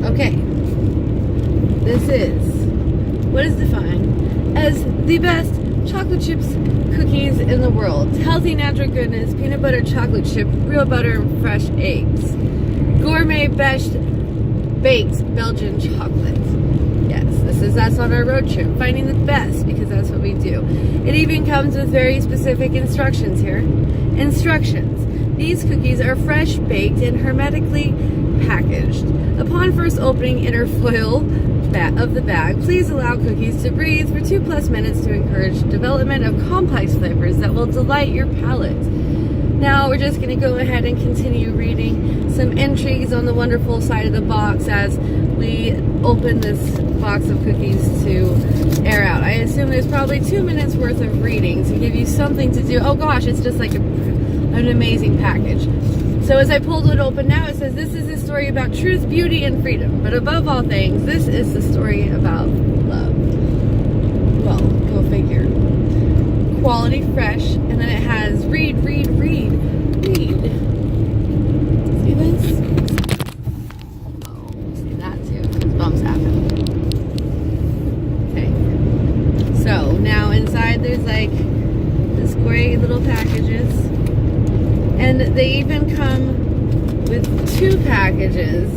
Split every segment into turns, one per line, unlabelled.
Okay. This is what is defined as the best chocolate chips cookies in the world. Healthy, natural goodness, peanut butter chocolate chip, real butter, and fresh eggs. Gourmet baked Belgian chocolate. Yes, this is us on our road trip, finding the best because that's what we do. It even comes with very specific instructions here. Instructions. These cookies are fresh baked and hermetically packaged. Upon first opening inner foil of the bag, please allow cookies to breathe for 2+ minutes to encourage development of complex flavors that will delight your palate. Now we're just going to go ahead and continue reading some intrigues on the wonderful side of the box as we open this box of cookies to air out. I assume there's probably 2 minutes worth of reading to give you something to do. Oh gosh, it's just like an amazing package. So as I pulled it open now, it says, this is a story about truth, beauty, and freedom. But above all things, this is the story about love. Well, go figure. Quality, fresh, and then it has read. See this? Oh, see that too, because bumps happen. Okay. So now inside there's like this great little packages. And they even come with 2 packages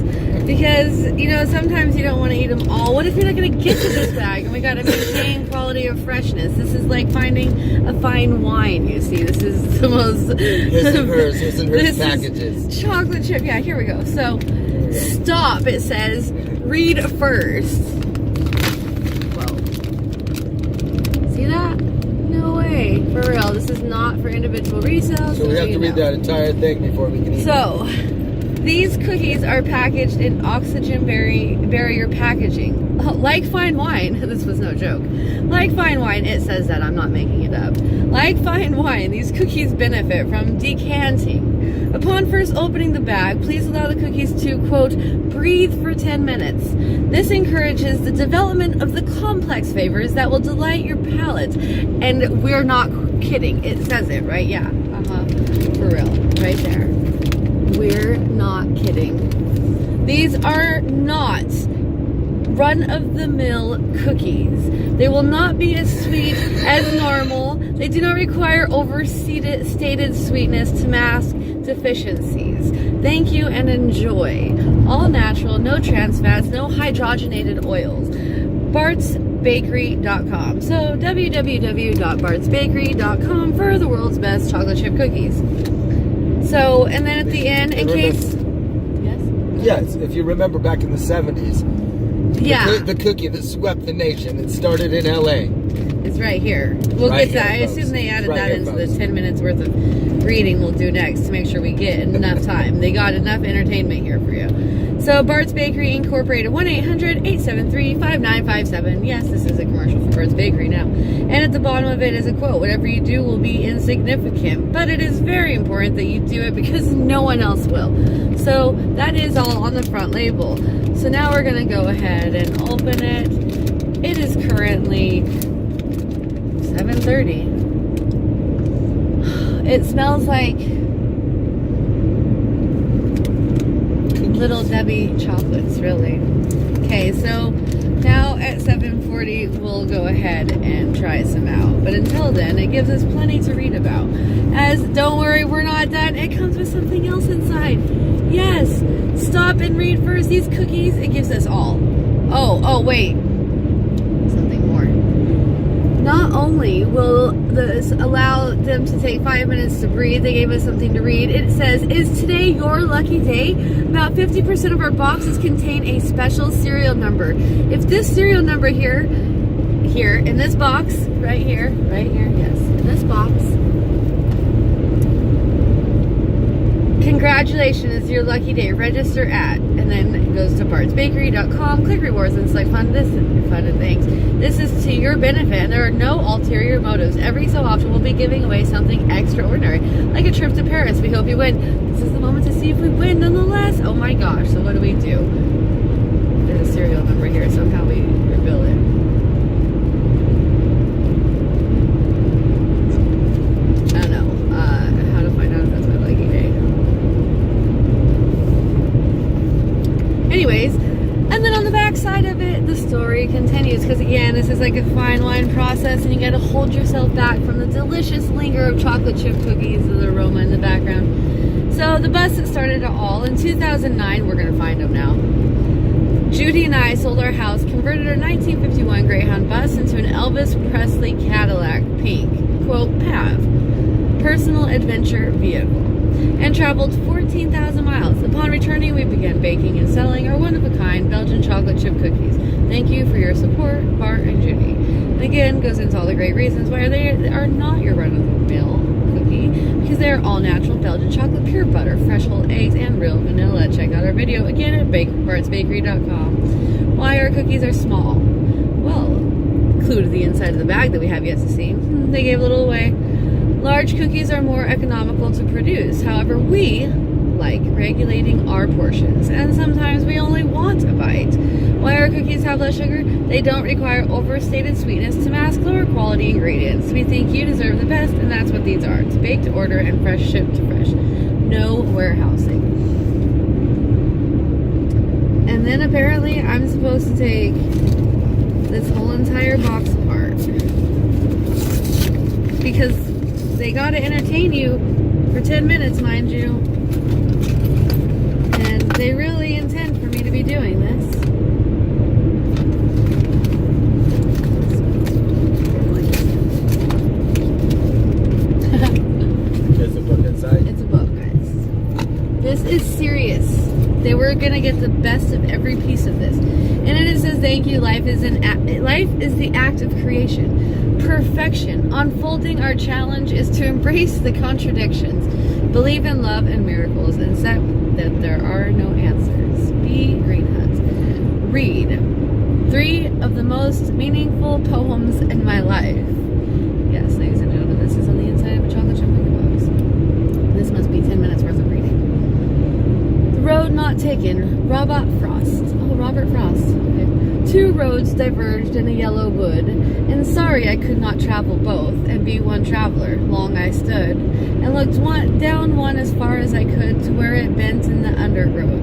because, you know, sometimes you don't want to eat them all. What if you're not going to get to this bag? And we got to maintain quality of freshness. This is like finding a fine wine, you see. This is the most...
His and hers packages.
Chocolate chip. Yeah, here we go. So, stop, it says. Read first. Whoa. See that? No way. For real. This is not for individual resale.
So we have to read that entire thing before we can eat
So, these cookies are packaged in oxygen barrier packaging. Like fine wine. This was no joke. Like fine wine. It says that. I'm not making it up. Like fine wine, these cookies benefit from decanting. Upon first opening the bag, please allow the cookies to, quote, breathe for 10 minutes. This encourages the development of the complex flavors that will delight your palate. And we're not kidding. It says it, right? Yeah. For real. Right there. We're not kidding. These are not run-of-the-mill cookies. They will not be as sweet as normal. They do not require overstated sweetness to mask deficiencies. Thank you and enjoy. All natural, no trans fats, no hydrogenated oils. BartsBakery.com. So www.bartsbakery.com for the world's best chocolate chip cookies. So, and then at the end, in case...
Yes, if you remember back in the 70s,
yeah,
the cookie that swept the nation, it started in LA.
It's right here. We'll get that. I assume they added that into the 10 minutes worth of reading we'll do next to make sure we get enough time. They got enough entertainment here for you. So, Bart's Bakery Incorporated, 1-800-873-5957. Yes, this is a commercial for Bart's Bakery now. And at the bottom of it is a quote. Whatever you do will be insignificant, but it is very important that you do it because no one else will. So, that is all on the front label. So now we're going to go ahead and open it. It is currently 7:30. It smells like Little Debbie chocolates, really. Okay, so now at 7:40, we'll go ahead and try some out. But until then, it gives us plenty to read about. As, don't worry, we're not done. It comes with something else inside. Yes, stop and read first. These cookies, it gives us all. Oh, wait. Something more. Not only will this allow them to take 5 minutes to breathe, they gave us something to read. It says, is today your lucky day? About 50% of our boxes contain a special serial number. If this serial number here, in this box, right here, yes, in this box, congratulations, it's your lucky day. Register at, and then it goes to bartsbakery.com, click rewards and select fun and thanks. This is to your benefit and there are no ulterior motives. Every so often we'll be giving away something extraordinary, like a trip to Paris. We hope you win. This is the moment to see if we win nonetheless. Oh my gosh, so what do we do? There's a serial number here, somehow we reveal it. I don't know how to find out if that's my lucky day. Anyways, And then on the back side of it, the story continues. Because again, this is like a fine wine process, and you got to hold yourself back from the delicious linger of chocolate chip cookies and the aroma in the background. So the bus that started it all, in 2009, we're going to find them now. Judy and I sold our house, converted our 1951 Greyhound bus into an Elvis Presley Cadillac pink, quote, PAV, personal adventure vehicle, and traveled 14,000 miles. Upon returning, we began baking and selling our one-of-a-kind Belgian chocolate chip cookies. Thank you for your support, Bart and Judy. And again, goes into all the great reasons why they are not your run-of-the-mill cookie, because they are all-natural Belgian chocolate, pure butter, fresh whole eggs, and real vanilla. Check out our video again at bartsbakery.com. Why our cookies are small? Well, clue to the inside of the bag that we have yet to see. They gave a little away. Large cookies are more economical to produce. However, we like regulating our portions, and sometimes we only want a bite. Why our cookies have less sugar? They don't require overstated sweetness to mask lower quality ingredients. We think you deserve the best, and that's what these are. It's baked to order and fresh shipped to fresh. No warehousing. And then apparently I'm supposed to take this whole entire box apart, because they gotta entertain you for 10 minutes, mind you. And they really intend for me to be doing this.
There's a book inside.
It's a book, guys. This is serious. They were gonna get the best of every piece of this. And it says, thank you, life is the act of creation. Perfection. Unfolding our challenge is to embrace the contradictions, believe in love and miracles, and accept that there are no answers. Be Green Hunt. Read 3 of the most meaningful poems in my life. Yes, ladies and gentlemen, this is on the inside of a chocolate chip cookie box. This must be 10 minutes worth of reading. The Road Not Taken, Robert Frost. Oh, Robert Frost. Okay. 2 roads diverged in a yellow wood, and sorry I could not travel both and be one traveler. Long I stood, and looked down one as far as I could to where it bent in the undergrowth.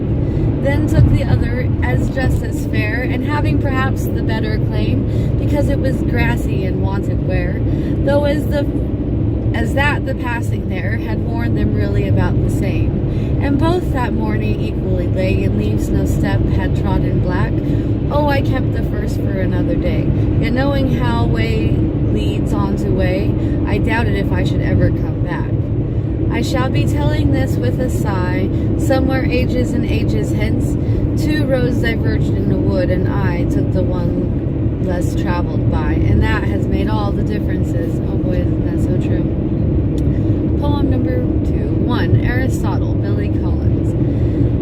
Then took the other as just as fair, and having perhaps the better claim, because it was grassy and wanted wear, though as that the passing there had warned them really about the same. And both that morning equally lay, and leaves no step had trodden black. Oh, I kept the first for another day, yet knowing how way leads on to way, I doubted if I should ever come back. I shall be telling this with a sigh, somewhere ages and ages hence. 2 roads diverged in the wood, and I took the one less traveled by, and that has made all the differences. Oh boy, isn't that so true. Poem number 2. 1. Aristotle, Billy Collins.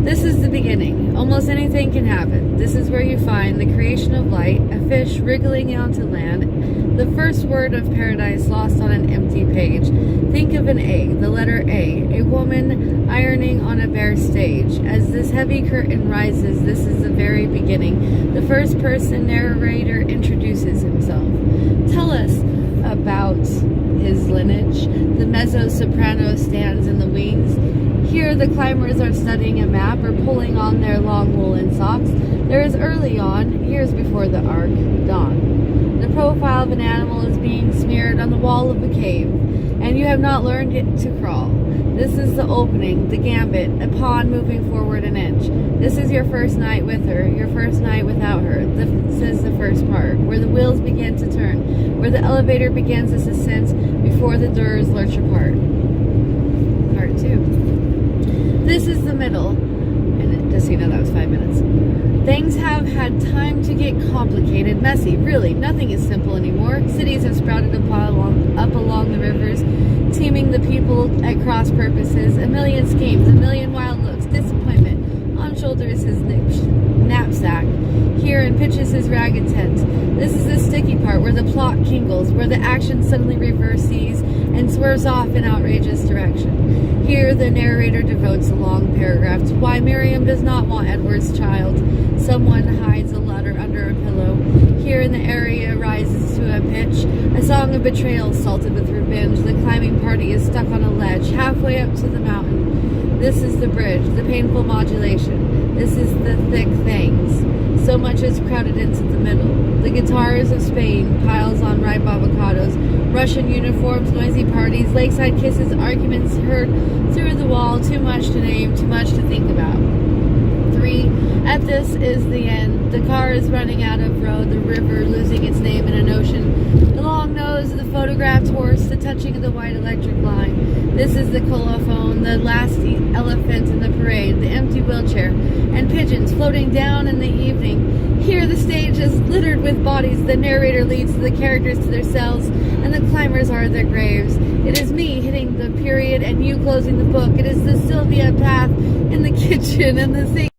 This is the beginning. Almost anything can happen. This is where you find the creation of light, a fish wriggling onto land, the first word of paradise lost on an empty page. Think of an egg, the letter A woman ironing on a bare stage. As this heavy curtain rises, this is the very beginning. The first person narrator introduces himself. Tell us about his lineage. The mezzo-soprano stands in the wings. Here the climbers are studying a map or pulling on their long woolen socks. There is early on, years before the ark, dawn. The profile of an animal is being smeared on the wall of a cave, and you have not learned it to crawl. This is the opening, the gambit, a pawn moving forward an inch. This is your first night with her, your first night without her. This is the first part, where the wheels begin to turn, where the elevator begins its ascent before the doors lurch apart. Part 2. This is the middle, and just so you know, that was 5 minutes. Things have had time to get complicated, messy. Really, nothing is simple anymore. Cities have sprouted up along the rivers, teaming the people at cross purposes. A million schemes, a million wild looks, disappointment. On shoulders his knapsack, here and pitches his ragged tent. This is the sticky part where the plot kingles, where the action suddenly reverses and swerves off in outrageous direction. Here the narrator devotes a long paragraph to why Miriam does not want Edward's child. Someone hides a letter under a pillow. Here in the area rises to a pitch, a song of betrayal salted with revenge. The climbing party is stuck on a ledge, halfway up to the mountain. This is the bridge, the painful modulation. This is the thick things. So much is crowded into the middle. The guitars of Spain, piles on ripe avocados, Russian uniforms, noisy parties, lakeside kisses, arguments heard through the wall, too much to name, too much to think about. 3. At this is the end. The car is running out of road, the river losing its name in an ocean. The long nose of the photographed horse, the touching of the white electric line. This is the colophone, the last elephant in the parade, the empty wheelchair, and pigeons floating down in the evening. Here the stage is littered with bodies. The narrator leads the characters to their cells, and the climbers are at their graves. It is me hitting the period and you closing the book. It is the Sylvia path in the kitchen and the sink.